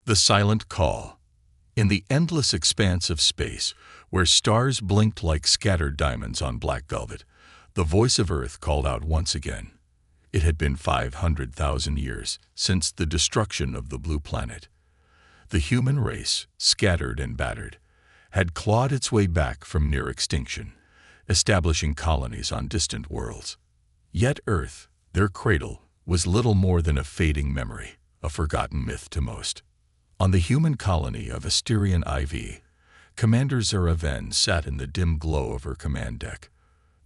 The silent call. In the endless expanse of space, where stars blinked like scattered diamonds on black velvet, the voice of Earth called out once again. It had been 500,000 years since the destruction of the blue planet. The human race, scattered and battered, had clawed its way back from near extinction, establishing colonies on distant worlds. Yet Earth, their cradle, was little more than a fading memory, a forgotten myth to most. On the human colony of Asterian IV, Commander Zara Venn sat in the dim glow of her command deck.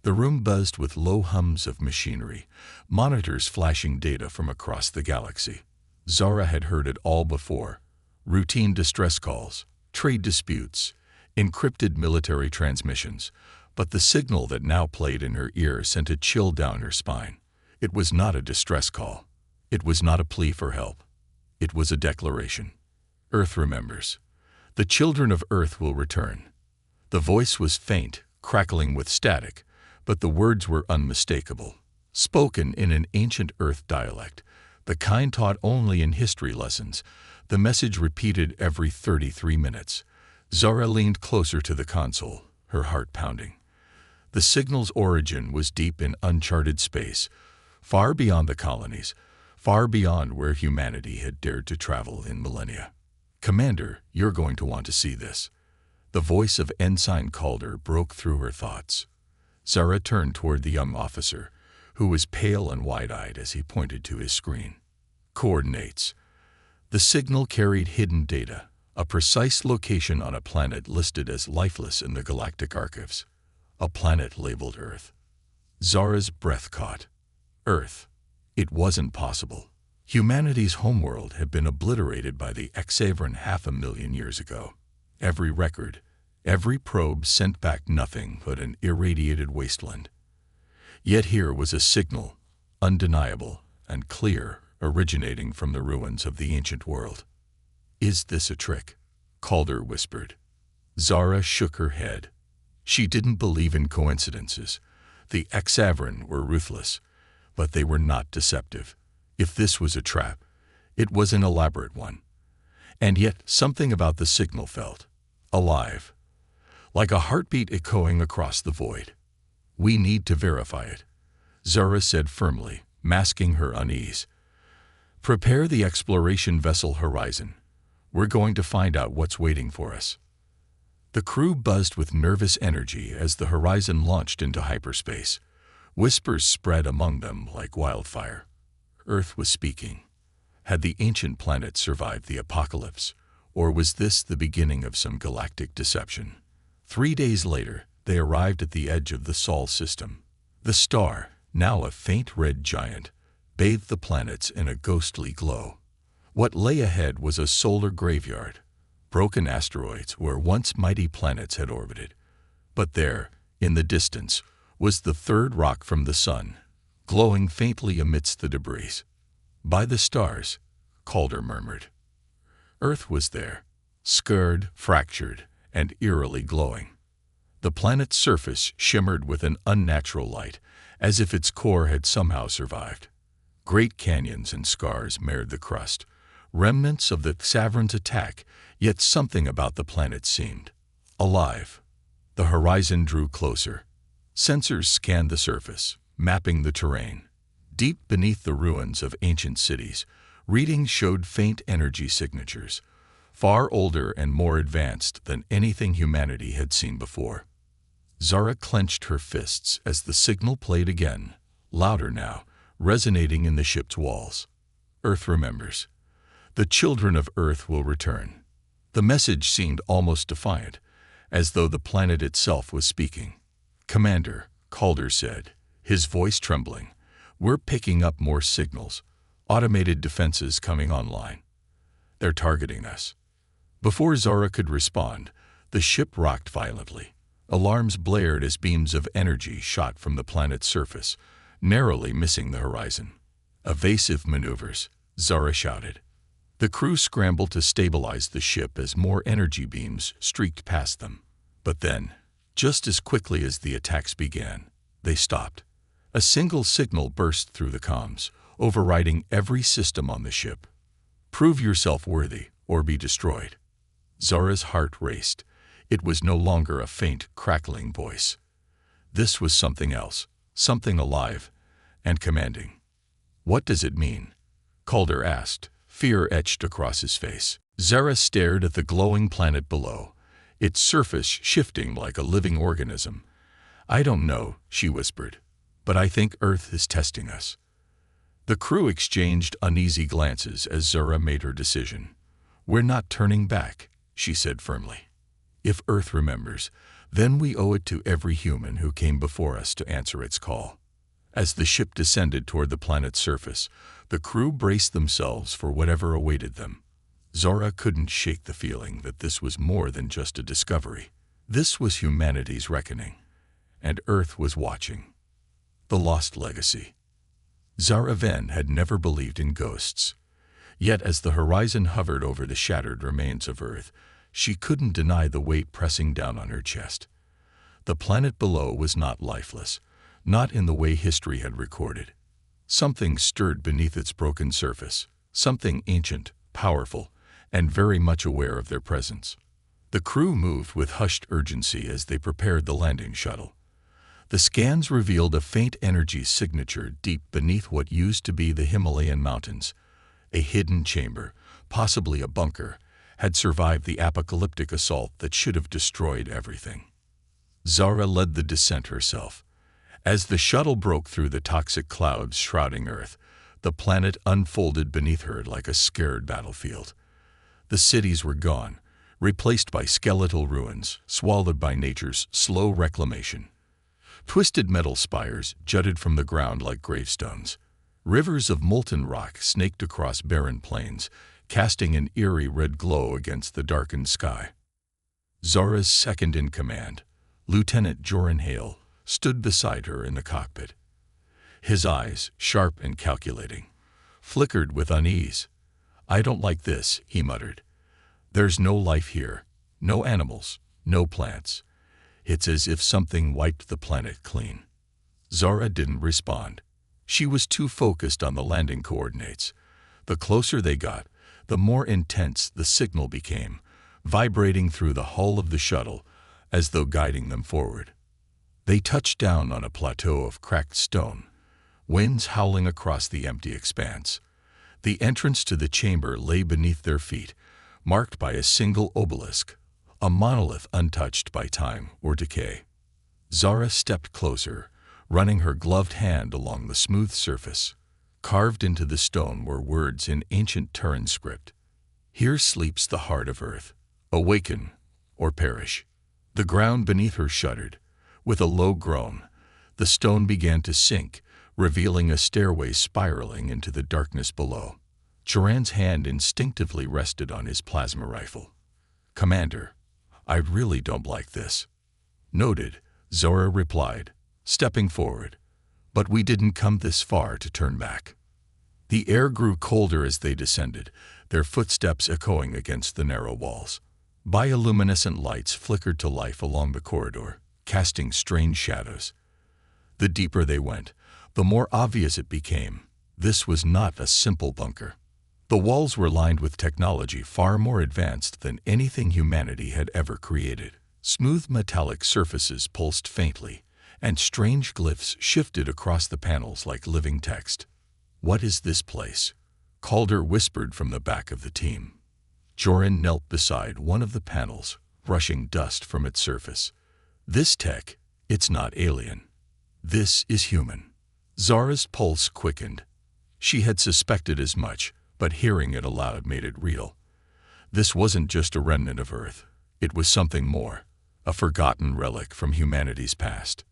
The room buzzed with low hums of machinery, monitors flashing data from across the galaxy. Zara had heard it all before: routine distress calls, trade disputes, encrypted military transmissions, but the signal that now played in her ear sent a chill down her spine. It was not a distress call. It was not a plea for help. It was a declaration. Earth remembers. The children of Earth will return. The voice was faint, crackling with static, but the words were unmistakable. Spoken in an ancient Earth dialect, the kind taught only in history lessons, the message repeated every 33 minutes. Zara leaned closer to the console, her heart pounding. The signal's origin was deep in uncharted space, far beyond the colonies, far beyond where humanity had dared to travel in millennia. "Commander, you're going to want to see this." The voice of Ensign Calder broke through her thoughts. Zara turned toward the young officer, who was pale and wide-eyed as he pointed to his screen. Coordinates. The signal carried hidden data, a precise location on a planet listed as lifeless in the Galactic archives. A planet labeled Earth. Zara's breath caught. Earth. It wasn't possible. Humanity's homeworld had been obliterated by the Hexavron 500,000 years ago. Every record, every probe sent back nothing but an irradiated wasteland. Yet here was a signal, undeniable and clear, originating from the ruins of the ancient world. "Is this a trick?" Calder whispered. Zara shook her head. She didn't believe in coincidences. The Hexavron were ruthless, but they were not deceptive. If this was a trap, it was an elaborate one. And yet something about the signal felt alive, like a heartbeat echoing across the void. "We need to verify it," Zara said firmly, masking her unease. "Prepare the exploration vessel Horizon. We're going to find out what's waiting for us." The crew buzzed with nervous energy as the Horizon launched into hyperspace. Whispers spread among them like wildfire. Earth was speaking. Had the ancient planet survived the apocalypse, or was this the beginning of some galactic deception? 3 days later, they arrived at the edge of the Sol system. The star, now a faint red giant, bathed the planets in a ghostly glow. What lay ahead was a solar graveyard, broken asteroids where once mighty planets had orbited. But there, in the distance, was the third rock from the sun, glowing faintly amidst the debris. "By the stars," Calder murmured. Earth was there, scarred, fractured, and eerily glowing. The planet's surface shimmered with an unnatural light, as if its core had somehow survived. Great canyons and scars marred the crust, remnants of the Hexavron's attack, yet something about the planet seemed alive. The horizon drew closer. Sensors scanned the surface, mapping the terrain. Deep beneath the ruins of ancient cities, readings showed faint energy signatures, far older and more advanced than anything humanity had seen before. Zara clenched her fists as the signal played again, louder now, resonating in the ship's walls. "Earth remembers. The children of Earth will return." The message seemed almost defiant, as though the planet itself was speaking. "Commander," Calder said, his voice trembling, "we're picking up more signals, automated defenses coming online. They're targeting us." Before Zara could respond, the ship rocked violently. Alarms blared as beams of energy shot from the planet's surface, narrowly missing the horizon. "Evasive maneuvers," Zara shouted. The crew scrambled to stabilize the ship as more energy beams streaked past them. But then, just as quickly as the attacks began, they stopped. A single signal burst through the comms, overriding every system on the ship. "Prove yourself worthy, or be destroyed. Zara's heart raced. It was no longer a faint, crackling voice. This was something else, something alive and commanding. "What does it mean?" Calder asked, fear etched across his face. Zara stared at the glowing planet below, its surface shifting like a living organism. "I don't know," she whispered, "but I think Earth is testing us." The crew exchanged uneasy glances as Zara made her decision. "We're not turning back," she said firmly. "If Earth remembers, then we owe it to every human who came before us to answer its call." As the ship descended toward the planet's surface, the crew braced themselves for whatever awaited them. Zara couldn't shake the feeling that this was more than just a discovery. This was humanity's reckoning, and Earth was watching. The lost legacy. Zara Venn had never believed in ghosts. Yet as the horizon hovered over the shattered remains of Earth, she couldn't deny the weight pressing down on her chest. The planet below was not lifeless, not in the way history had recorded. Something stirred beneath its broken surface, something ancient, powerful, and very much aware of their presence. The crew moved with hushed urgency as they prepared the landing shuttle. The scans revealed a faint energy signature deep beneath what used to be the Himalayan mountains. A hidden chamber, possibly a bunker, had survived the apocalyptic assault that should have destroyed everything. Zara led the descent herself. As the shuttle broke through the toxic clouds shrouding Earth, the planet unfolded beneath her like a scared battlefield. The cities were gone, replaced by skeletal ruins, swallowed by nature's slow reclamation. Twisted metal spires jutted from the ground like gravestones. Rivers of molten rock snaked across barren plains, casting an eerie red glow against the darkened sky. Zara's second-in-command, Lieutenant Joran Hale, stood beside her in the cockpit. His eyes, sharp and calculating, flickered with unease. "I don't like this," he muttered. "There's no life here, no animals, no plants. It's as if something wiped the planet clean." Zara didn't respond. She was too focused on the landing coordinates. The closer they got, the more intense the signal became, vibrating through the hull of the shuttle as though guiding them forward. They touched down on a plateau of cracked stone, winds howling across the empty expanse. The entrance to the chamber lay beneath their feet, marked by a single obelisk, a monolith untouched by time or decay. Zara stepped closer, running her gloved hand along the smooth surface. Carved into the stone were words in ancient Terran script. "Here sleeps the heart of Earth. Awaken or perish." The ground beneath her shuddered. With a low groan, the stone began to sink, revealing a stairway spiraling into the darkness below. Joran's hand instinctively rested on his plasma rifle. "Commander, I really don't like this." "Noted," Zora replied, stepping forward. "But we didn't come this far to turn back." The air grew colder as they descended, their footsteps echoing against the narrow walls. Bioluminescent lights flickered to life along the corridor, casting strange shadows. The deeper they went, the more obvious it became. This was not a simple bunker. The walls were lined with technology far more advanced than anything humanity had ever created. Smooth metallic surfaces pulsed faintly, and strange glyphs shifted across the panels like living text. "What is this place?" Calder whispered from the back of the team. Joran knelt beside one of the panels, brushing dust from its surface. "This tech, it's not alien. This is human." Zara's pulse quickened. She had suspected as much, but hearing it aloud made it real. This wasn't just a remnant of Earth. It was something more, a forgotten relic from humanity's past.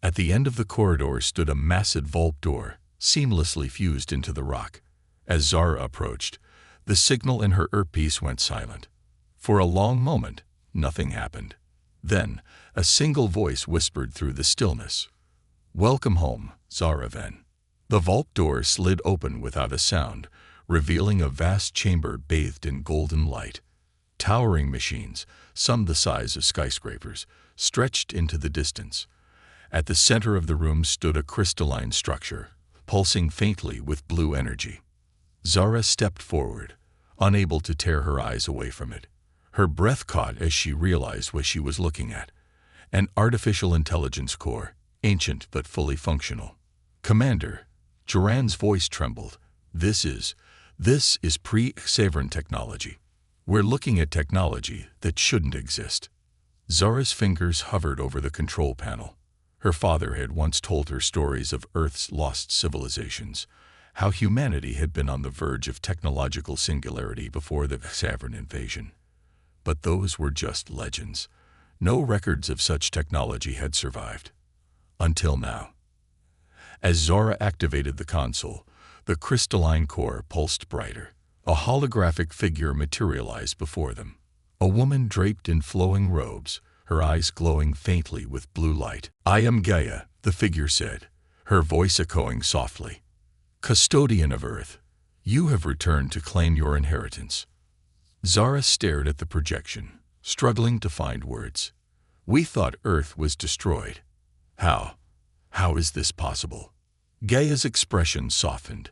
At the end of the corridor stood a massive vault door, seamlessly fused into the rock. As Zara approached, the signal in her earpiece went silent. For a long moment, nothing happened. Then, a single voice whispered through the stillness. "Welcome home, Zara Venn." The vault door slid open without a sound, revealing a vast chamber bathed in golden light. Towering machines, some the size of skyscrapers, stretched into the distance. At the center of the room stood a crystalline structure, pulsing faintly with blue energy. Zara stepped forward, unable to tear her eyes away from it. Her breath caught as she realized what she was looking at. An artificial intelligence core, ancient but fully functional. "Commander," Joran's voice trembled. This is pre-Xavern technology. We're looking at technology that shouldn't exist." Zara's fingers hovered over the control panel. Her father had once told her stories of Earth's lost civilizations, how humanity had been on the verge of technological singularity before the Xavern invasion. But those were just legends. No records of such technology had survived. Until now. As Zara activated the console, the crystalline core pulsed brighter. A holographic figure materialized before them. A woman draped in flowing robes, her eyes glowing faintly with blue light. "I am Gaia," the figure said, her voice echoing softly. "Custodian of Earth, you have returned to claim your inheritance." Zara stared at the projection, struggling to find words. "We thought Earth was destroyed. How? How is this possible?" Gaia's expression softened.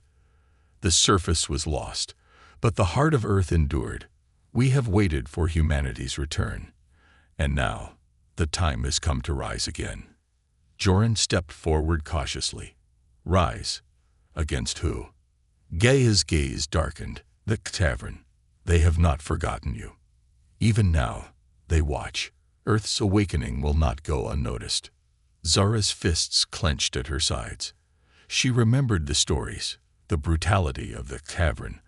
"The surface was lost, but the heart of Earth endured. We have waited for humanity's return. And now, the time has come to rise again." Joran stepped forward cautiously. "Rise? Against who?" Gaia's gaze darkened. "The Tavern. They have not forgotten you. Even now, they watch. Earth's awakening will not go unnoticed." Zara's fists clenched at her sides. She remembered the stories, the brutality of the Tavern,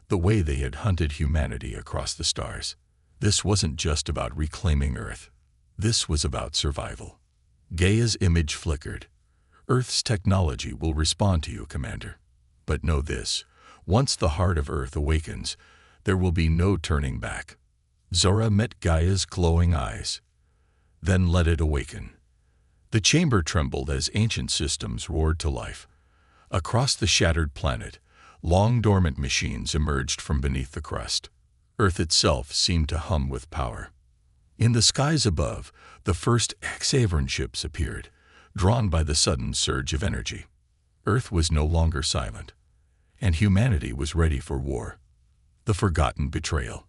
the way they had hunted humanity across the stars. This wasn't just about reclaiming Earth. This was about survival. Gaia's image flickered. "Earth's technology will respond to you, Commander. But know this, once the heart of Earth awakens, there will be no turning back." Zara met Gaia's glowing eyes. "Then let it awaken." The chamber trembled as ancient systems roared to life. Across the shattered planet, long dormant machines emerged from beneath the crust. Earth itself seemed to hum with power. In the skies above, the first Xavern ships appeared, drawn by the sudden surge of energy. Earth was no longer silent, and humanity was ready for war. The forgotten betrayal.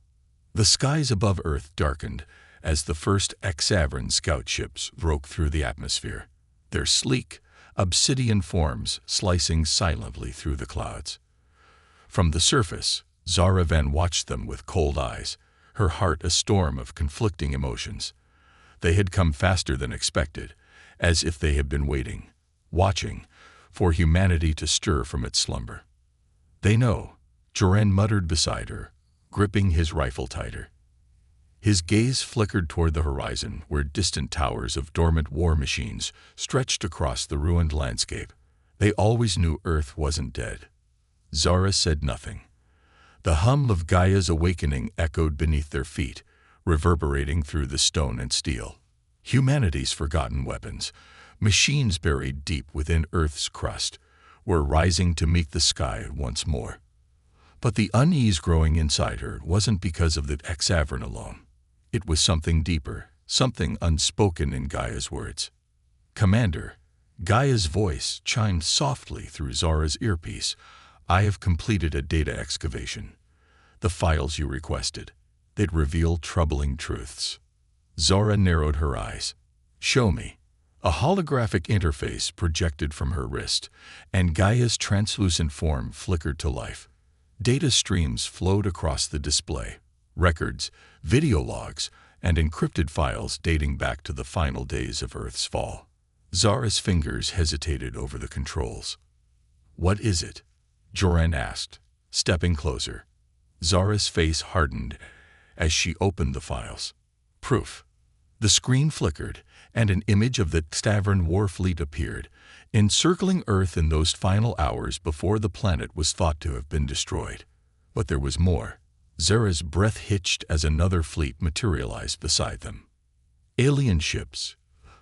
The skies above Earth darkened as the first Xavern scout ships broke through the atmosphere, their sleek, obsidian forms slicing silently through the clouds. From the surface, Zara Van watched them with cold eyes, her heart a storm of conflicting emotions. They had come faster than expected, as if they had been waiting, watching, for humanity to stir from its slumber. "They know," Joran muttered beside her, gripping his rifle tighter. His gaze flickered toward the horizon, where distant towers of dormant war machines stretched across the ruined landscape. They always knew Earth wasn't dead. Zara said nothing. The hum of Gaia's awakening echoed beneath their feet, reverberating through the stone and steel. Humanity's forgotten weapons, machines buried deep within Earth's crust, were rising to meet the sky once more. But the unease growing inside her wasn't because of the Xavern alone. It was something deeper, something unspoken in Gaia's words. "Commander," Gaia's voice chimed softly through Zara's earpiece, "I have completed a data excavation. The files you requested. They'd reveal troubling truths." Zara narrowed her eyes. "Show me." A holographic interface projected from her wrist, and Gaia's translucent form flickered to life. Data streams flowed across the display. Records, video logs, and encrypted files dating back to the final days of Earth's fall. Zara's fingers hesitated over the controls. "What is it?" Joran asked, stepping closer. Zara's face hardened as she opened the files. "Proof." The screen flickered, and an image of the Tavern war fleet appeared, encircling Earth in those final hours before the planet was thought to have been destroyed. But there was more. Zara's breath hitched as another fleet materialized beside them. Alien ships,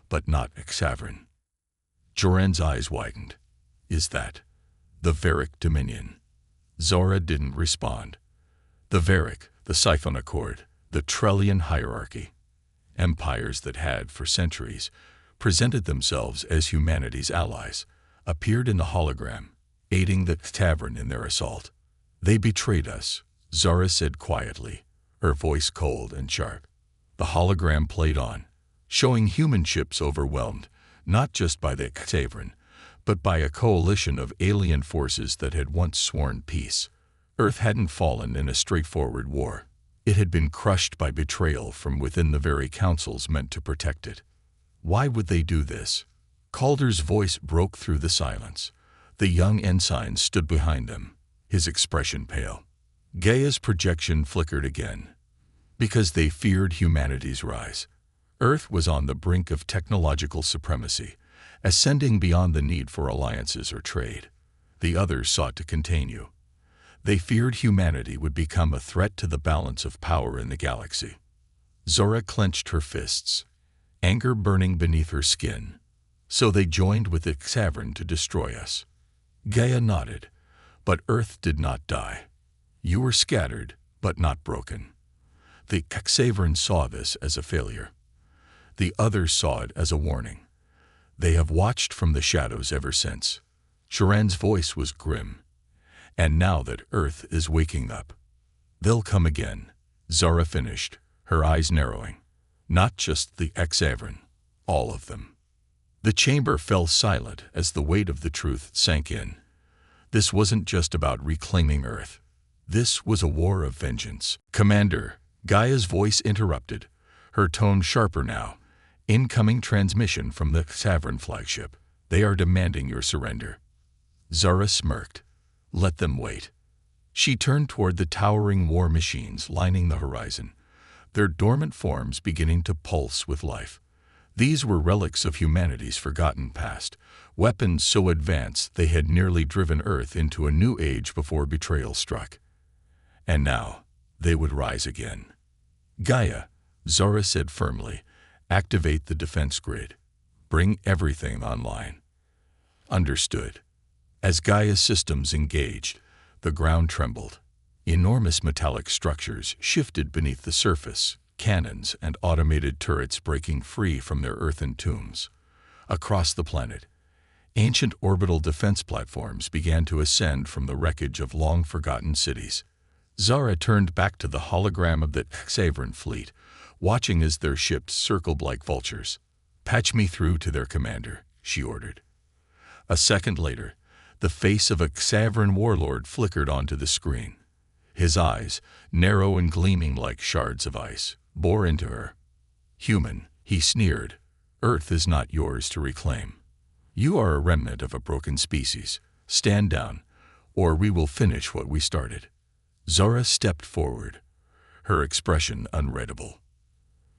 but not Xavern. Joran's eyes widened. "Is that the Varick Dominion?" Zara didn't respond. The Varick, the Siphon Accord, the Trellian hierarchy. Empires that had, for centuries, presented themselves as humanity's allies, appeared in the hologram, aiding the Tavern in their assault. "They betrayed us," Zara said quietly, her voice cold and sharp. The hologram played on, showing human ships overwhelmed, not just by the Xavern, but by a coalition of alien forces that had once sworn peace. Earth hadn't fallen in a straightforward war. It had been crushed by betrayal from within the very councils meant to protect it. Why would they do this? Calder's voice broke through the silence. The young ensign stood behind them, his expression pale. Gaia's projection flickered again. Because they feared humanity's rise. Earth was on the brink of technological supremacy, ascending beyond the need for alliances or trade. The others sought to contain you. They feared humanity would become a threat to the balance of power in the galaxy. Zora clenched her fists, anger burning beneath her skin. So they joined with the Xavern to destroy us. Gaia nodded, but Earth did not die. You were scattered, but not broken. The Xavern saw this as a failure. The others saw it as a warning. They have watched from the shadows ever since. Sharan's voice was grim. And now that Earth is waking up, they'll come again, Zara finished, her eyes narrowing. Not just the Xavern, all of them. The chamber fell silent as the weight of the truth sank in. This wasn't just about reclaiming Earth. This was a war of vengeance. Commander, Gaia's voice interrupted, her tone sharper now. Incoming transmission from the Xavern flagship. They are demanding your surrender. Zara smirked. Let them wait. She turned toward the towering war machines lining the horizon, their dormant forms beginning to pulse with life. These were relics of humanity's forgotten past, weapons so advanced they had nearly driven Earth into a new age before betrayal struck. And now, they would rise again. Gaia, Zara said firmly, activate the defense grid. Bring everything online. Understood. As Gaia's systems engaged, the ground trembled. Enormous metallic structures shifted beneath the surface, cannons and automated turrets breaking free from their earthen tombs. Across the planet, ancient orbital defense platforms began to ascend from the wreckage of long-forgotten cities. Zara turned back to the hologram of the Xavern fleet, watching as their ships circled like vultures. Patch me through to their commander, she ordered. A second later, the face of a Xavern warlord flickered onto the screen. His eyes, narrow and gleaming like shards of ice, bore into her. Human, he sneered, Earth is not yours to reclaim. You are a remnant of a broken species. Stand down, or we will finish what we started. Zara stepped forward, her expression unreadable.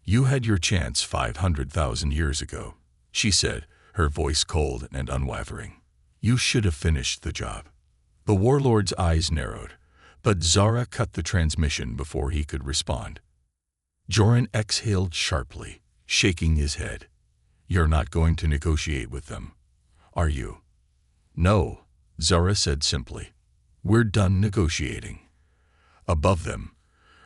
You had your chance 500,000 years ago, she said, her voice cold and unwavering. You should have finished the job. The warlord's eyes narrowed, but Zara cut the transmission before he could respond. Joran exhaled sharply, shaking his head. You're not going to negotiate with them, are you? No, Zara said simply. We're done negotiating. Above them,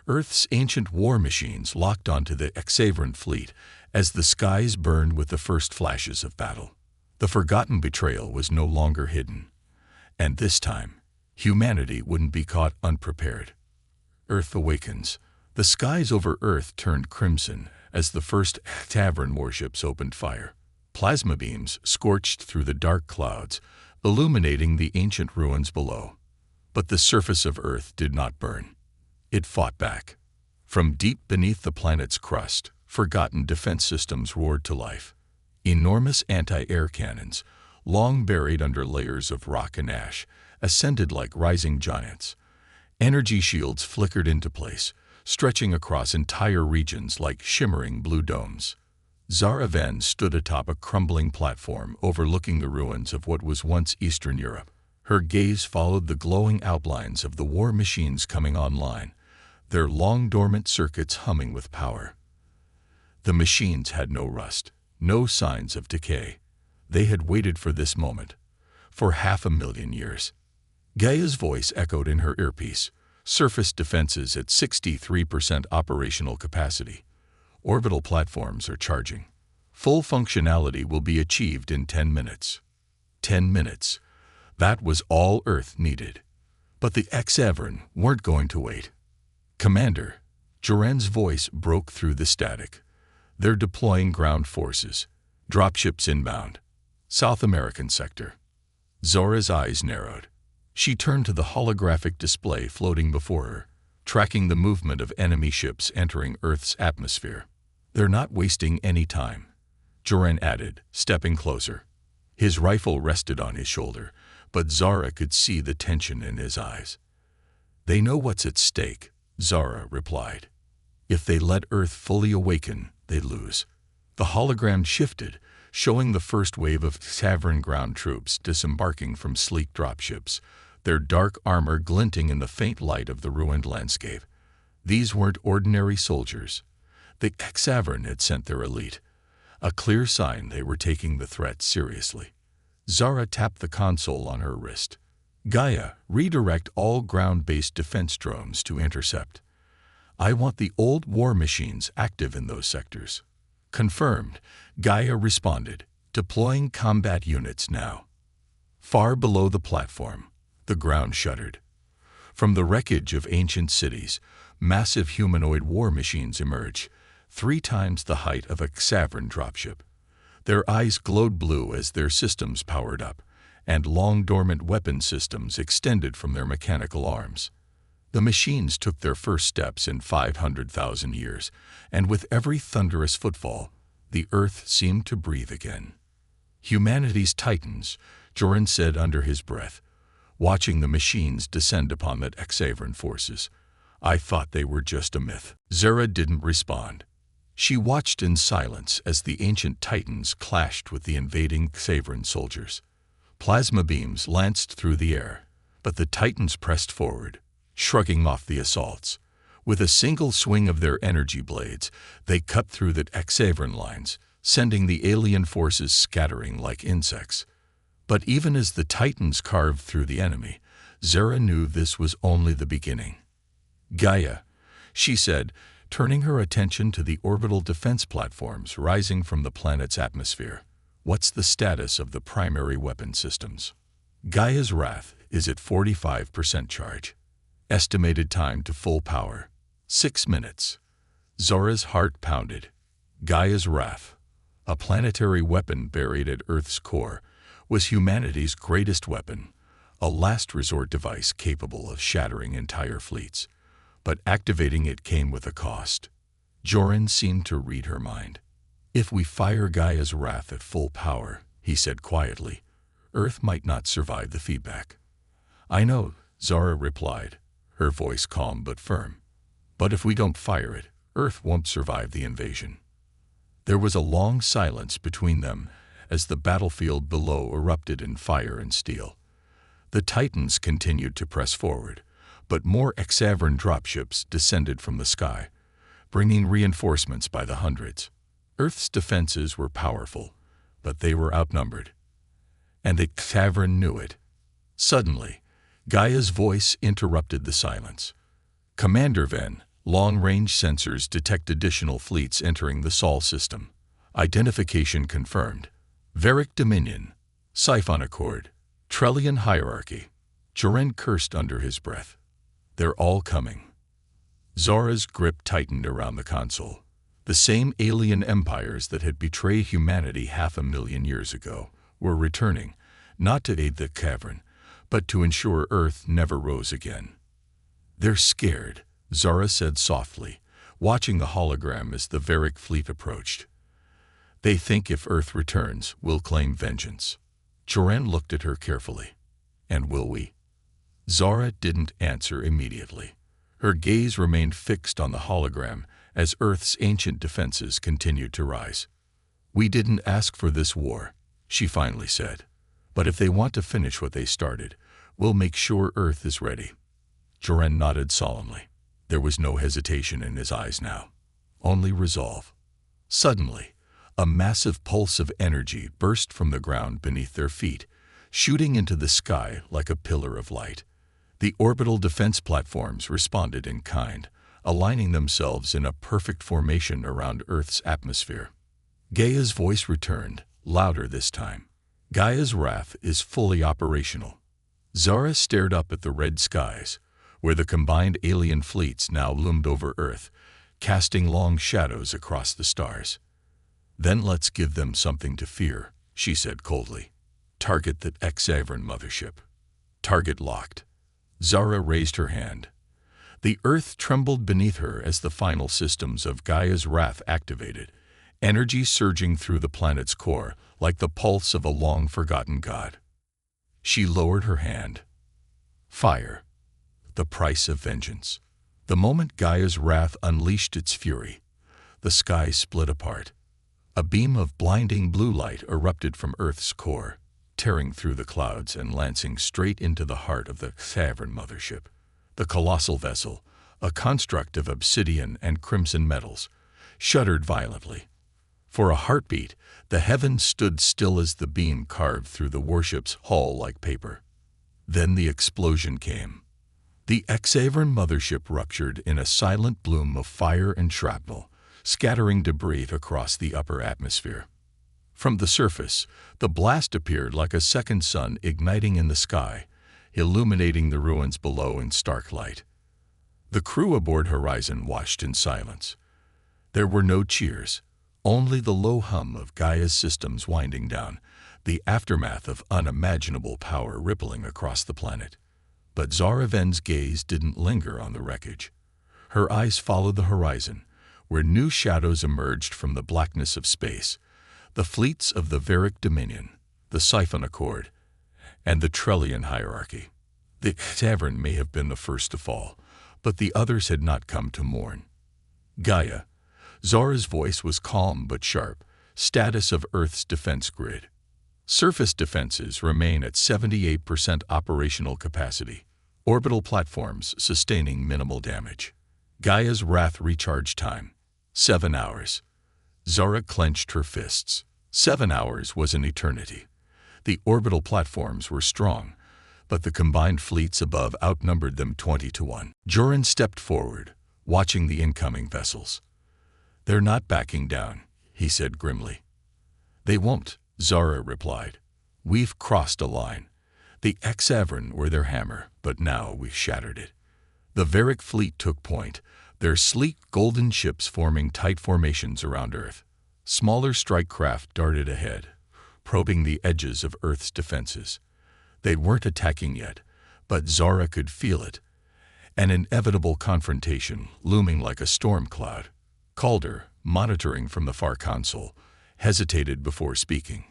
Earth's ancient war machines locked onto the Xavern fleet as the skies burned with the first flashes of battle. The forgotten betrayal was no longer hidden, and this time, humanity wouldn't be caught unprepared. Earth awakens. The skies over Earth turned crimson as the first Xavern warships opened fire. Plasma beams scorched through the dark clouds, illuminating the ancient ruins below. But the surface of Earth did not burn. It fought back. From deep beneath the planet's crust, forgotten defense systems roared to life. Enormous anti-air cannons, long buried under layers of rock and ash, ascended like rising giants. Energy shields flickered into place, stretching across entire regions like shimmering blue domes. Zara Ven stood atop a crumbling platform overlooking the ruins of what was once Eastern Europe. Her gaze followed the glowing outlines of the war machines coming online, their long-dormant circuits humming with power. The machines had no rust, no signs of decay. They had waited for this moment, for 500,000 years. Gaia's voice echoed in her earpiece, surface defenses at 63% operational capacity. Orbital platforms are charging. Full functionality will be achieved in 10 minutes. 10 minutes. That was all Earth needed. But the Xavern weren't going to wait. Commander, Joren's voice broke through the static. They're deploying ground forces. Dropships inbound. South American sector. Zora's eyes narrowed. She turned to the holographic display floating before her, tracking the movement of enemy ships entering Earth's atmosphere. They're not wasting any time, Joren added, stepping closer. His rifle rested on his shoulder, but Zara could see the tension in his eyes. They know what's at stake, Zara replied. If they let Earth fully awaken, they lose. The hologram shifted, showing the first wave of Tavern ground troops disembarking from sleek dropships, their dark armor glinting in the faint light of the ruined landscape. These weren't ordinary soldiers. The Xavern had sent their elite, a clear sign they were taking the threat seriously. Zara tapped the console on her wrist. Gaia, redirect all ground-based defense drones to intercept. I want the old war machines active in those sectors. Confirmed, Gaia responded, deploying combat units now. Far below the platform, the ground shuddered. From the wreckage of ancient cities, massive humanoid war machines emerged, 3 times the height of a Xavern dropship. Their eyes glowed blue as their systems powered up, and long-dormant weapon systems extended from their mechanical arms. The machines took their first steps in 500,000 years, and with every thunderous footfall, the Earth seemed to breathe again. Humanity's titans, Joren said under his breath, watching the machines descend upon the Xavern forces. I thought they were just a myth. Zara didn't respond. She watched in silence as the ancient titans clashed with the invading Xavern soldiers. Plasma beams lanced through the air, but the titans pressed forward, shrugging off the assaults. With a single swing of their energy blades, they cut through the Xavern lines, sending the alien forces scattering like insects. But even as the titans carved through the enemy, Zara knew this was only the beginning. Gaia, she said, turning her attention to the orbital defense platforms rising from the planet's atmosphere. What's the status of the primary weapon systems? Gaia's Wrath is at 45% charge. Estimated time to full power, 6 minutes. Zora's heart pounded. Gaia's Wrath, a planetary weapon buried at Earth's core, was humanity's greatest weapon, a last resort device capable of shattering entire fleets. But activating it came with a cost. Joren seemed to read her mind. If we fire Gaia's Wrath at full power, he said quietly, Earth might not survive the feedback. I know, Zara replied, her voice calm but firm. But if we don't fire it, Earth won't survive the invasion. There was a long silence between them as the battlefield below erupted in fire and steel. The Titans continued to press forward, but more Xavern dropships descended from the sky, bringing reinforcements by the hundreds. Earth's defenses were powerful, but they were outnumbered. And the Xavern knew it. Suddenly, Gaia's voice interrupted the silence. Commander Ven, long-range sensors detect additional fleets entering the Sol system. Identification confirmed. Varic Dominion, Siphon Accord, Trellian Hierarchy. Joren cursed under his breath. They're all coming. Zora's grip tightened around the console. The same alien empires that had betrayed humanity 500,000 years ago were returning, not to aid the cavern, but to ensure Earth never rose again. They're scared, Zara said softly, watching the hologram as the Varic fleet approached. They think if Earth returns, we'll claim vengeance. Joren looked at her carefully. And will we? Zara didn't answer immediately. Her gaze remained fixed on the hologram as Earth's ancient defenses continued to rise. We didn't ask for this war, she finally said. But if they want to finish what they started, we'll make sure Earth is ready. Joren nodded solemnly. There was no hesitation in his eyes now, only resolve. Suddenly, a massive pulse of energy burst from the ground beneath their feet, shooting into the sky like a pillar of light. The orbital defense platforms responded in kind, aligning themselves in a perfect formation around Earth's atmosphere. Gaia's voice returned, louder this time. Gaia's Wrath is fully operational. Zara stared up at the red skies, where the combined alien fleets now loomed over Earth, casting long shadows across the stars. "Then let's give them something to fear," she said coldly. "Target the Hexavern mothership." Target locked. Zara raised her hand. The Earth trembled beneath her as the final systems of Gaia's wrath activated, energy surging through the planet's core like the pulse of a long-forgotten god. She lowered her hand. Fire. The price of vengeance. The moment Gaia's wrath unleashed its fury, the sky split apart. A beam of blinding blue light erupted from Earth's core, tearing through the clouds and lancing straight into the heart of the Hexavern mothership. The colossal vessel, a construct of obsidian and crimson metals, shuddered violently. For a heartbeat, the heavens stood still as the beam carved through the warship's hull like paper. Then the explosion came. The Hexavern mothership ruptured in a silent bloom of fire and shrapnel, scattering debris across the upper atmosphere. From the surface, the blast appeared like a second sun igniting in the sky, illuminating the ruins below in stark light. The crew aboard Horizon watched in silence. There were no cheers, only the low hum of Gaia's systems winding down, the aftermath of unimaginable power rippling across the planet. But Zara Ven's gaze didn't linger on the wreckage. Her eyes followed the horizon, where new shadows emerged from the blackness of space, the fleets of the Varic Dominion, the Siphon Accord, and the Trellian hierarchy. The Hexavern may have been the first to fall, but the others had not come to mourn. Gaia. Zara's voice was calm but sharp, status of Earth's defense grid. Surface defenses remain at 78% operational capacity, orbital platforms sustaining minimal damage. Gaia's wrath recharge time, 7 hours. Zara clenched her fists. 7 hours was an eternity. The orbital platforms were strong, but the combined fleets above outnumbered them 20-1. Joran stepped forward, watching the incoming vessels. "They're not backing down," he said grimly. "They won't," Zara replied. "We've crossed a line. The Hexavern were their hammer, but now we've shattered it." The Varic fleet took point, their sleek golden ships forming tight formations around Earth. Smaller strike craft darted ahead, probing the edges of Earth's defenses. They weren't attacking yet, but Zara could feel it. An inevitable confrontation looming like a storm cloud. Calder, monitoring from the far console, hesitated before speaking.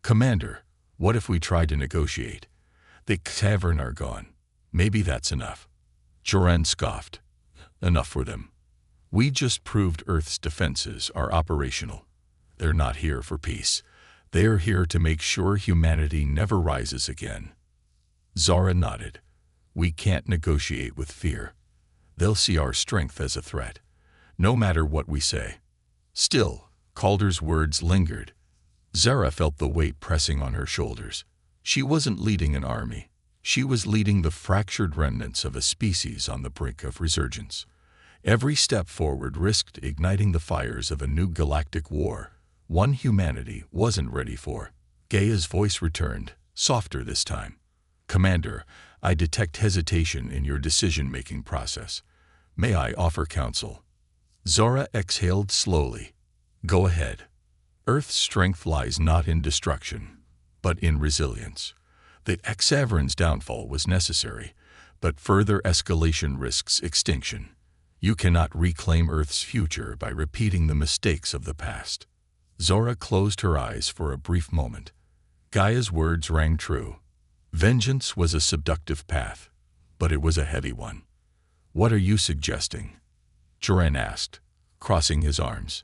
"Commander, what if we try to negotiate? The Hexavern are gone. Maybe that's enough." Joran scoffed. "Enough for them. We just proved Earth's defenses are operational. They're not here for peace. They're here to make sure humanity never rises again." Zara nodded. "We can't negotiate with fear. They'll see our strength as a threat, no matter what we say." Still, Calder's words lingered. Zara felt the weight pressing on her shoulders. She wasn't leading an army. She was leading the fractured remnants of a species on the brink of resurgence. Every step forward risked igniting the fires of a new galactic war, one humanity wasn't ready for. Gaia's voice returned, softer this time. "Commander, I detect hesitation in your decision-making process. May I offer counsel?" Zara exhaled slowly. "Go ahead. Earth's strength lies not in destruction, but in resilience. The Hexavern's downfall was necessary, but further escalation risks extinction. You cannot reclaim Earth's future by repeating the mistakes of the past." Zara closed her eyes for a brief moment. Gaia's words rang true. Vengeance was a seductive path, but it was a heavy one. "What are you suggesting?" Joran asked, crossing his arms.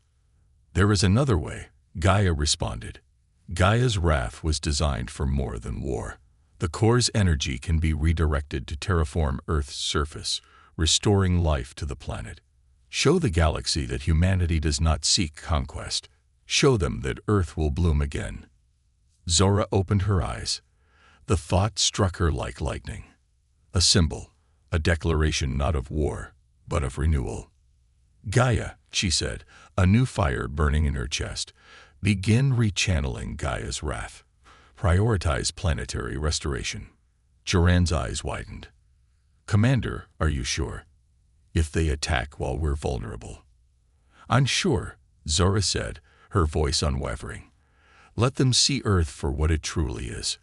"There is another way," Gaia responded. Gaia's wrath was designed for more than war. The core's energy can be redirected to terraform Earth's surface, restoring life to the planet. Show the galaxy that humanity does not seek conquest. Show them that Earth will bloom again. Zora opened her eyes. The thought struck her like lightning. A symbol, a declaration not of war, but of renewal. "Gaia," she said, a new fire burning in her chest, "begin rechanneling Gaia's wrath. Prioritize planetary restoration." Joran's eyes widened. "Commander, are you sure? If they attack while we're vulnerable." "I'm sure," Zora said, her voice unwavering. "Let them see Earth for what it truly is.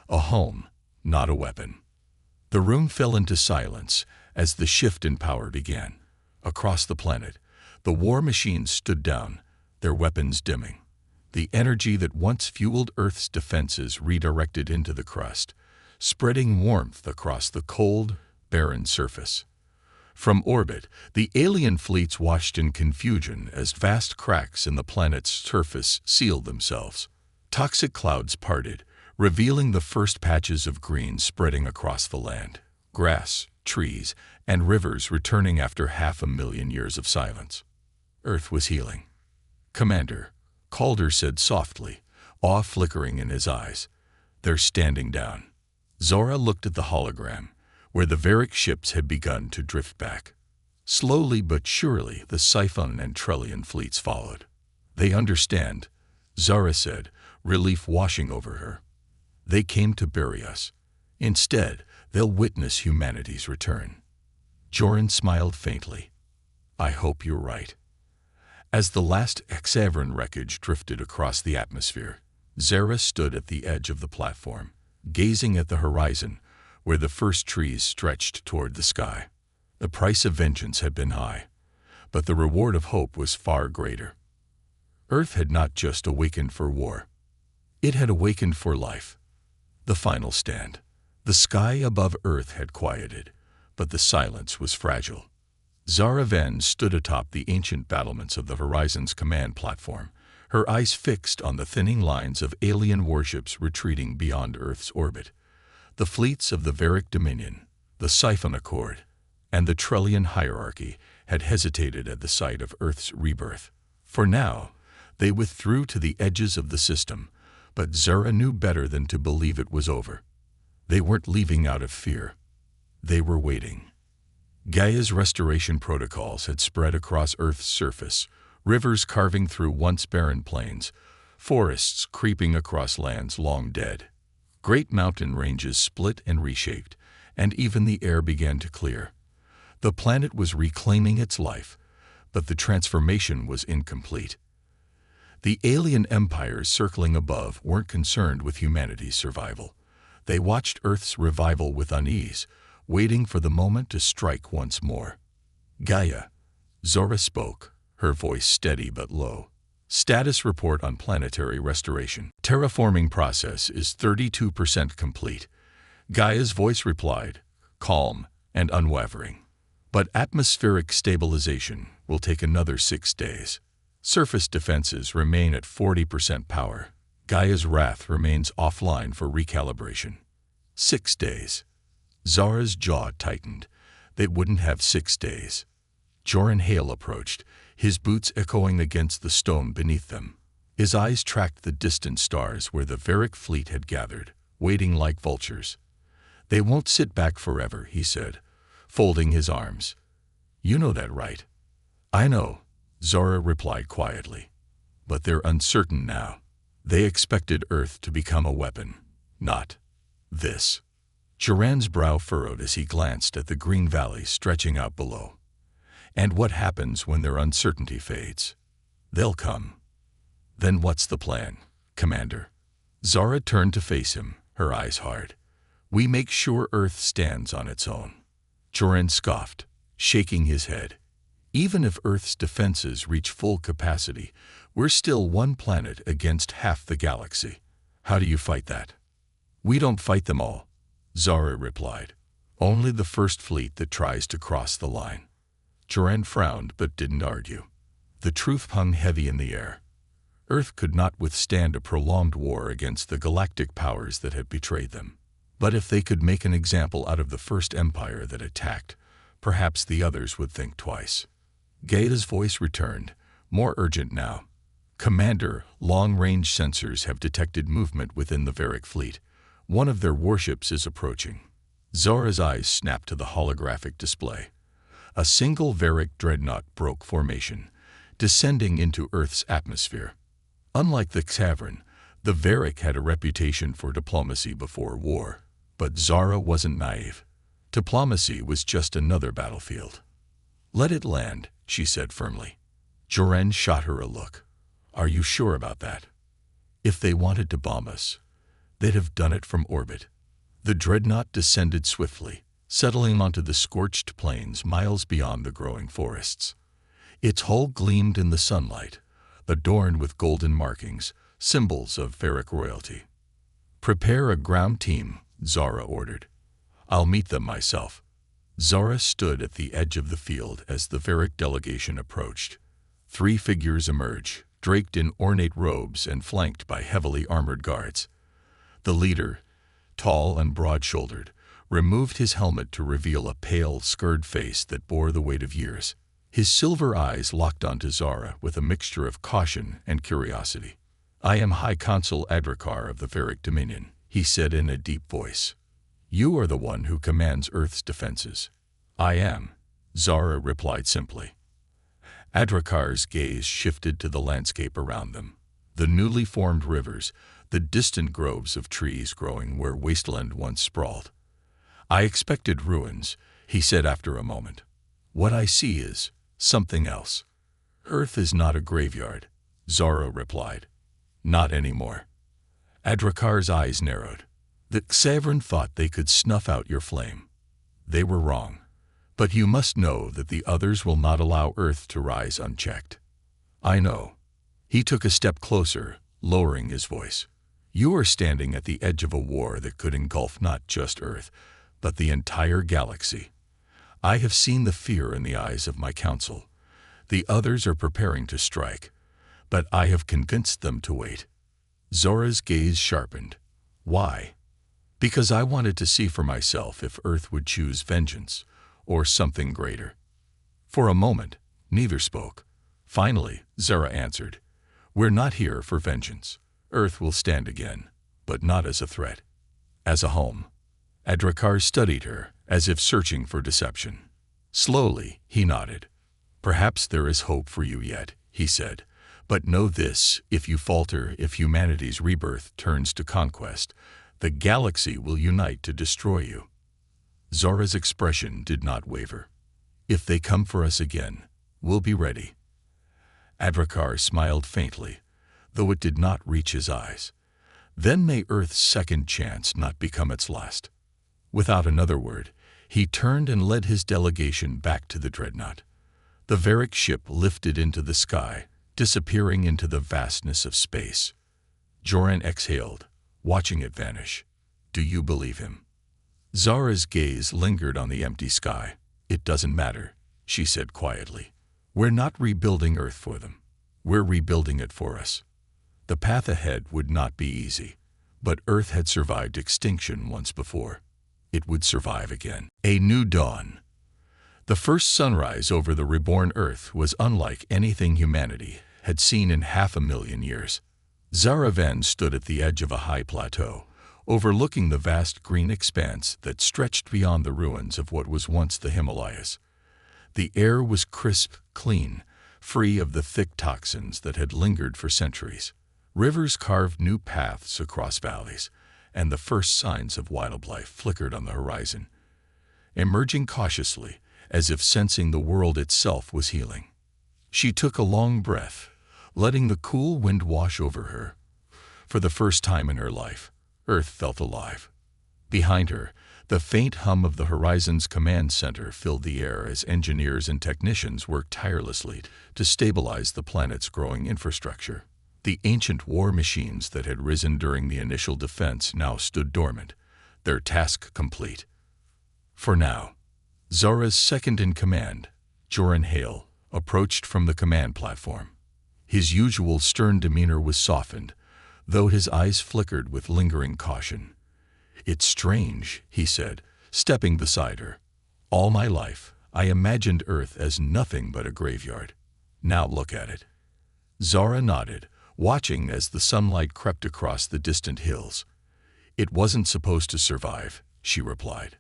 A home, not a weapon." The room fell into silence as the shift in power began. Across the planet, the war machines stood down, their weapons dimming. The energy that once fueled Earth's defenses redirected into the crust, spreading warmth across the cold, barren surface. From orbit, the alien fleets watched in confusion as vast cracks in the planet's surface sealed themselves. Toxic clouds parted, revealing the first patches of green spreading across the land. Grass, trees, and rivers returning after 500,000 years of silence. Earth was healing. "Commander," Calder said softly, awe flickering in his eyes. "They're standing down." Zora looked at the hologram, where the Varick ships had begun to drift back. Slowly but surely, the Siphon and Trellian fleets followed. "They understand," Zara said, relief washing over her. "They came to bury us. Instead, they'll witness humanity's return." Joran smiled faintly. "I hope you're right." As the last Hexavern wreckage drifted across the atmosphere, Zara stood at the edge of the platform, gazing at the horizon where the first trees stretched toward the sky. The price of vengeance had been high, but the reward of hope was far greater. Earth had not just awakened for war. It had awakened for life. The final stand. The sky above Earth had quieted, but the silence was fragile. Zara Ven stood atop the ancient battlements of the Horizon's command platform, her eyes fixed on the thinning lines of alien warships retreating beyond Earth's orbit. The fleets of the Varick Dominion, the Siphon Accord, and the Trellian hierarchy had hesitated at the sight of Earth's rebirth. For now, they withdrew to the edges of the system, but Zara knew better than to believe it was over. They weren't leaving out of fear. They were waiting. Gaia's restoration protocols had spread across Earth's surface, rivers carving through once barren plains, forests creeping across lands long dead. Great mountain ranges split and reshaped, and even the air began to clear. The planet was reclaiming its life, but the transformation was incomplete. The alien empires circling above weren't concerned with humanity's survival. They watched Earth's revival with unease, waiting for the moment to strike once more. "Gaia," Zora spoke, her voice steady but low. "Status report on planetary restoration. Terraforming process is 32% complete." Gaia's voice replied, calm and unwavering. "But atmospheric stabilization will take another 6 days. Surface defenses remain at 40% power. Gaia's wrath remains offline for recalibration." 6 days. Zara's jaw tightened. They wouldn't have 6 days. Joran Hale approached, his boots echoing against the stone beneath them. His eyes tracked the distant stars where the Varick fleet had gathered, waiting like vultures. "They won't sit back forever," he said, folding his arms. "You know that, right?" "I know," Zora replied quietly. "But they're uncertain now. They expected Earth to become a weapon, not this." Joran's brow furrowed as he glanced at the green valley stretching out below. "And what happens when their uncertainty fades? They'll come." "Then what's the plan, Commander?" Zara turned to face him, her eyes hard. "We make sure Earth stands on its own." Joran scoffed, shaking his head. "Even if Earth's defenses reach full capacity, we're still one planet against half the galaxy. How do you fight that?" "We don't fight them all," Zara replied. "Only the first fleet that tries to cross the line." Joran frowned but didn't argue. The truth hung heavy in the air. Earth could not withstand a prolonged war against the galactic powers that had betrayed them. But if they could make an example out of the first empire that attacked, perhaps the others would think twice. Gaia's voice returned, more urgent now. "Commander, long-range sensors have detected movement within the Varick fleet. One of their warships is approaching." Zora's eyes snapped to the holographic display. A single Varick dreadnought broke formation, descending into Earth's atmosphere. Unlike the Xavern, the Varick had a reputation for diplomacy before war. But Zara wasn't naive. Diplomacy was just another battlefield. "Let it land," she said firmly. Joren shot her a look. "Are you sure about that? If they wanted to bomb us, they'd have done it from orbit." The dreadnought descended swiftly, settling onto the scorched plains miles beyond the growing forests. Its hull gleamed in the sunlight, adorned with golden markings, symbols of Varric royalty. "Prepare a ground team," Zara ordered. "I'll meet them myself." Zara stood at the edge of the field as the Varric delegation approached. 3 figures emerged, draped in ornate robes and flanked by heavily armored guards. The leader, tall and broad-shouldered, removed his helmet to reveal a pale, scarred face that bore the weight of years. His silver eyes locked onto Zara with a mixture of caution and curiosity. "I am High Consul Adrakar of the Varric Dominion," he said in a deep voice. "You are the one who commands Earth's defenses." "I am," Zara replied simply. Adrakar's gaze shifted to the landscape around them. The newly formed rivers, the distant groves of trees growing where wasteland once sprawled. "I expected ruins," he said after a moment. "What I see is something else." "Earth is not a graveyard," Zara replied. "Not anymore." Adrakar's eyes narrowed. "The Xavern thought they could snuff out your flame. They were wrong. But you must know that the others will not allow Earth to rise unchecked." "I know." He took a step closer, lowering his voice. "You are standing at the edge of a war that could engulf not just Earth, but the entire galaxy. I have seen the fear in the eyes of my council. The others are preparing to strike, but I have convinced them to wait." Zora's gaze sharpened. "Why?" "Because I wanted to see for myself if Earth would choose vengeance or something greater." For a moment, neither spoke. Finally, Zara answered, "We're not here for vengeance. Earth will stand again, but not as a threat. As a home." Adrakar studied her, as if searching for deception. Slowly, he nodded. "Perhaps there is hope for you yet," he said. "But know this, if you falter, if humanity's rebirth turns to conquest, the galaxy will unite to destroy you." Zora's expression did not waver. "If they come for us again, we'll be ready." Adrakar smiled faintly, though it did not reach his eyes. "Then may Earth's second chance not become its last." Without another word, he turned and led his delegation back to the dreadnought. The Varric ship lifted into the sky, disappearing into the vastness of space. Joren exhaled, watching it vanish. "Do you believe him?" Zara's gaze lingered on the empty sky. "It doesn't matter," she said quietly. "We're not rebuilding Earth for them. We're rebuilding it for us." The path ahead would not be easy, but Earth had survived extinction once before. It would survive again. A new dawn. The first sunrise over the reborn Earth was unlike anything humanity had seen in 500,000 years. Zaravan stood at the edge of a high plateau, overlooking the vast green expanse that stretched beyond the ruins of what was once the Himalayas. The air was crisp, clean, free of the thick toxins that had lingered for centuries. Rivers carved new paths across valleys, and the first signs of wildlife flickered on the horizon, emerging cautiously, as if sensing the world itself was healing. She took a long breath, letting the cool wind wash over her. For the first time in her life, Earth felt alive. Behind her, the faint hum of the horizon's command center filled the air as engineers and technicians worked tirelessly to stabilize the planet's growing infrastructure. The ancient war machines that had risen during the initial defense now stood dormant, their task complete. For now, Zora's second-in-command, Joren Hale, approached from the command platform. His usual stern demeanor was softened, though his eyes flickered with lingering caution. "It's strange," he said, stepping beside her. "All my life, I imagined Earth as nothing but a graveyard. Now look at it." Zara nodded, watching as the sunlight crept across the distant hills. "It wasn't supposed to survive," she replied.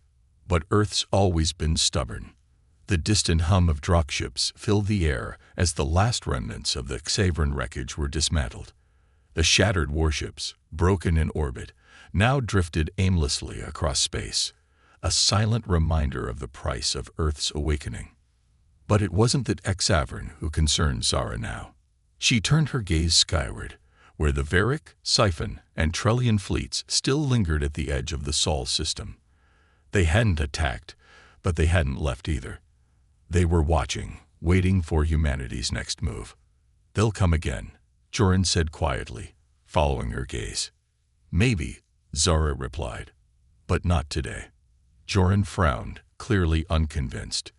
"But Earth's always been stubborn." The distant hum of dropships filled the air as the last remnants of the Xavern wreckage were dismantled. The shattered warships, broken in orbit, now drifted aimlessly across space, a silent reminder of the price of Earth's awakening. But it wasn't that Exavern who concerned Zara now. She turned her gaze skyward, where the Varick, Siphon, and Trellian fleets still lingered at the edge of the Sol system. They hadn't attacked, but they hadn't left either. They were watching, waiting for humanity's next move. "They'll come again," Joran said quietly, following her gaze. "Maybe," Zara replied, "but not today." Joran frowned, clearly unconvinced.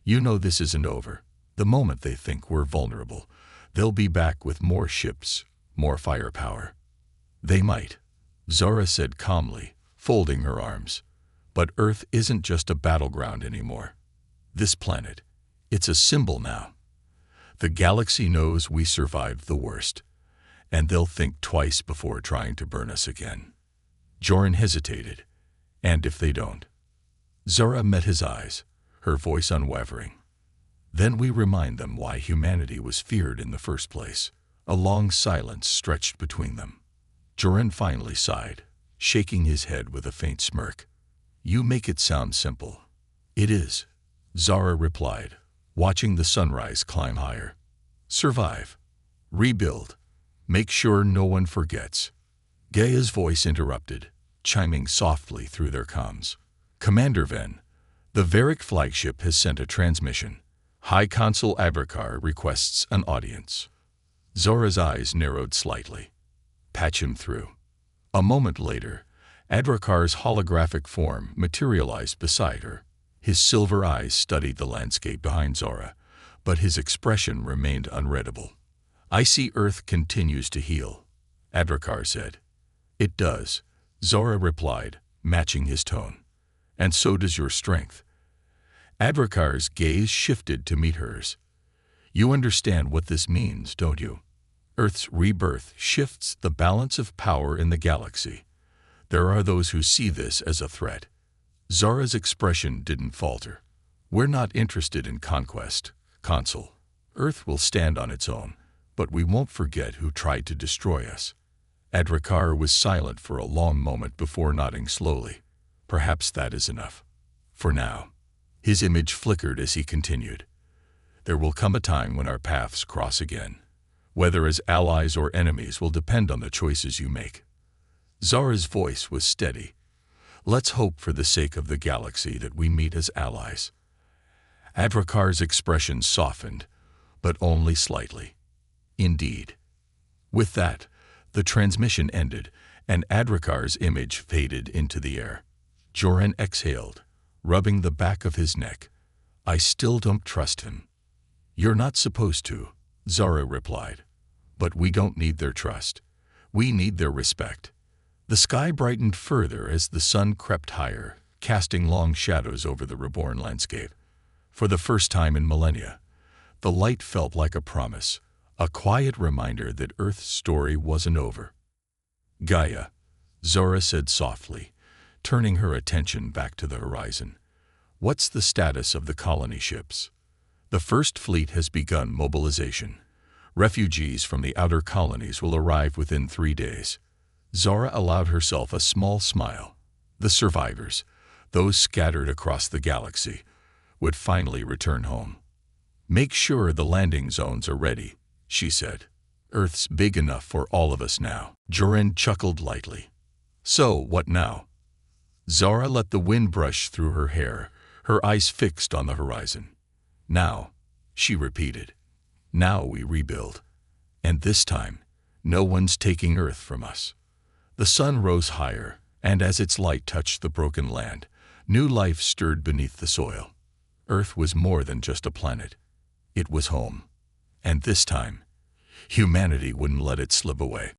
"You know this isn't over. The moment they think we're vulnerable, they'll be back with more ships, more firepower." "They might," Zara said calmly, folding her arms. "But Earth isn't just a battleground anymore. This planet, it's a symbol now. The galaxy knows we survived the worst, and they'll think twice before trying to burn us again." Joran hesitated. "And if they don't?" Zara met his eyes, her voice unwavering. "Then we remind them why humanity was feared in the first place." A long silence stretched between them. Joran finally sighed, shaking his head with a faint smirk. "You make it sound simple." "It is," Zara replied, watching the sunrise climb higher. "Survive. Rebuild. Make sure no one forgets." Gaia's voice interrupted, chiming softly through their comms. "Commander Ven, the Varick flagship has sent a transmission. High Consul Adrakar requests an audience." Zora's eyes narrowed slightly. "Patch him through." A moment later, Adrakar's holographic form materialized beside her. His silver eyes studied the landscape behind Zora, but his expression remained unreadable. "I see Earth continues to heal," Adrakar said. "It does," Zora replied, matching his tone. "And so does your strength." Adrakar's gaze shifted to meet hers. "You understand what this means, don't you? Earth's rebirth shifts the balance of power in the galaxy. There are those who see this as a threat." Zora's expression didn't falter. "We're not interested in conquest, Consul. Earth will stand on its own, but we won't forget who tried to destroy us." Adrakar was silent for a long moment before nodding slowly. "Perhaps that is enough. For now." His image flickered as he continued. "There will come a time when our paths cross again. Whether as allies or enemies will depend on the choices you make." Zara's voice was steady. "Let's hope for the sake of the galaxy that we meet as allies." Adrakar's expression softened, but only slightly. "Indeed." With that, the transmission ended, and Adrakar's image faded into the air. Joran exhaled, rubbing the back of his neck. "I still don't trust him." "You're not supposed to," Zara replied. "But we don't need their trust. We need their respect." The sky brightened further as the sun crept higher, casting long shadows over the reborn landscape. For the first time in millennia, the light felt like a promise, a quiet reminder that Earth's story wasn't over. "Gaia," Zora said softly, turning her attention back to the horizon. "What's the status of the colony ships?" "The first fleet has begun mobilization. Refugees from the outer colonies will arrive within 3 days." Zora allowed herself a small smile. The survivors, those scattered across the galaxy, would finally return home. "Make sure the landing zones are ready," she said. "Earth's big enough for all of us now." Joran chuckled lightly. "So, what now?" Zara let the wind brush through her hair, her eyes fixed on the horizon. "Now," she repeated. "Now we rebuild. And this time, no one's taking Earth from us." The sun rose higher, and as its light touched the broken land, new life stirred beneath the soil. Earth was more than just a planet. It was home. And this time, humanity wouldn't let it slip away.